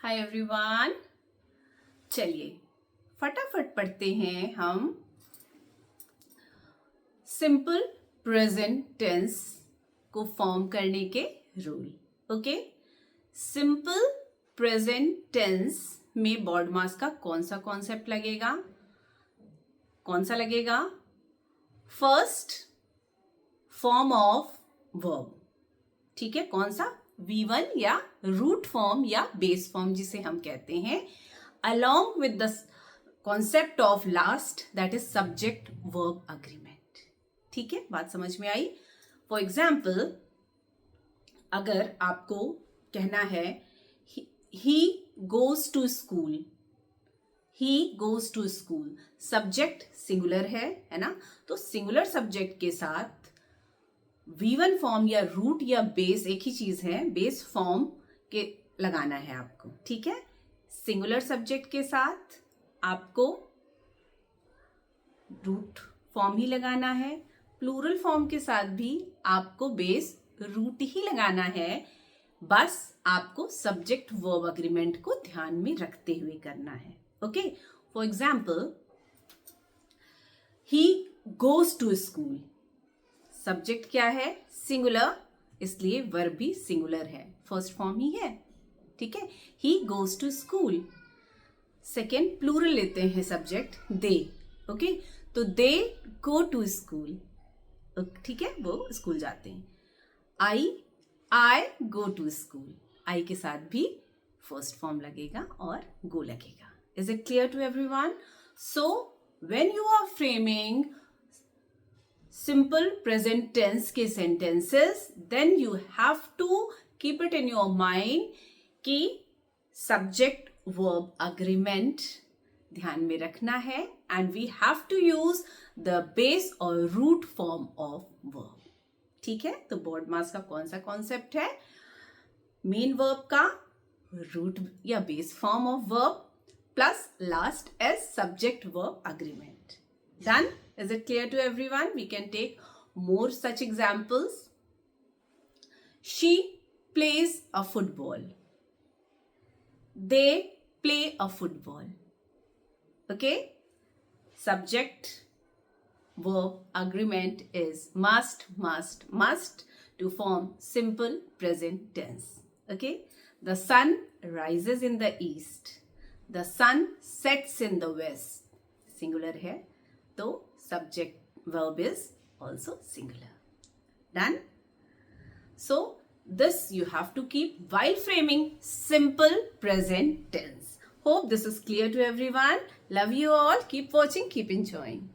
Hi everyone. चलिए फटाफट पढ़ते हैं हम सिंपल प्रेजेंट टेंस को फॉर्म करने के rule. Okay, simple present tense में बॉड मास का कौन सा कॉन्सेप्ट लगेगा? कौन सा लगेगा? First form of verb. ठीक है, कौन सा? V1 या रूट फॉर्म या बेस फॉर्म जिसे हम कहते हैं, along with the concept of last, that is subject verb agreement। ठीक है, बात समझ में आई? फॉर एग्जाम्पल, अगर आपको कहना है he goes to school, he goes to school, subject singular है ना? तो सिंगुलर सब्जेक्ट के साथ V1 फॉर्म या रूट या बेस एक ही चीज है, बेस फॉर्म के लगाना है आपको। ठीक है, सिंगुलर सब्जेक्ट के साथ आपको रूट फॉर्म ही लगाना है, प्लूरल फॉर्म के साथ भी आपको बेस रूट ही लगाना है। बस आपको सब्जेक्ट वर्ब अग्रीमेंट को ध्यान में रखते हुए करना है। Okay, for example, he goes to school, subject क्या है? सिंगुलर, इसलिए वर्ब भी सिंगुलर है, फर्स्ट फॉर्म ही है। ठीक है, he goes to school. Second plural लेते हैं सब्जेक्ट, दे। ओके, तो दे गो टू स्कूल। ठीक है, वो स्कूल जाते हैं। आई गो टू स्कूल, आई के साथ भी फर्स्ट फॉर्म लगेगा और गो लगेगा। Is it clear to everyone? So when you are framing simple present tense के sentences, then you have to keep it in your mind कि सब्जेक्ट वर्ब अग्रीमेंट ध्यान में रखना है, and we have to use the base और root form of verb. ठीक है, तो बॉड मास का कौन सा कॉन्सेप्ट है? मेन वर्ब का रूट या base form of verb plus last as subject verb agreement. Done? Is it clear to everyone? We can take more such examples. She plays a football. They play a football. Okay? Subject verb agreement is must to form simple present tense. Okay? The sun rises in the east. The sun sets in the west. Singular है, तो subject verb is also singular. Done? So this you have to keep while framing simple present tense. Hope this is clear to everyone. Love you all. Keep watching, keep enjoying.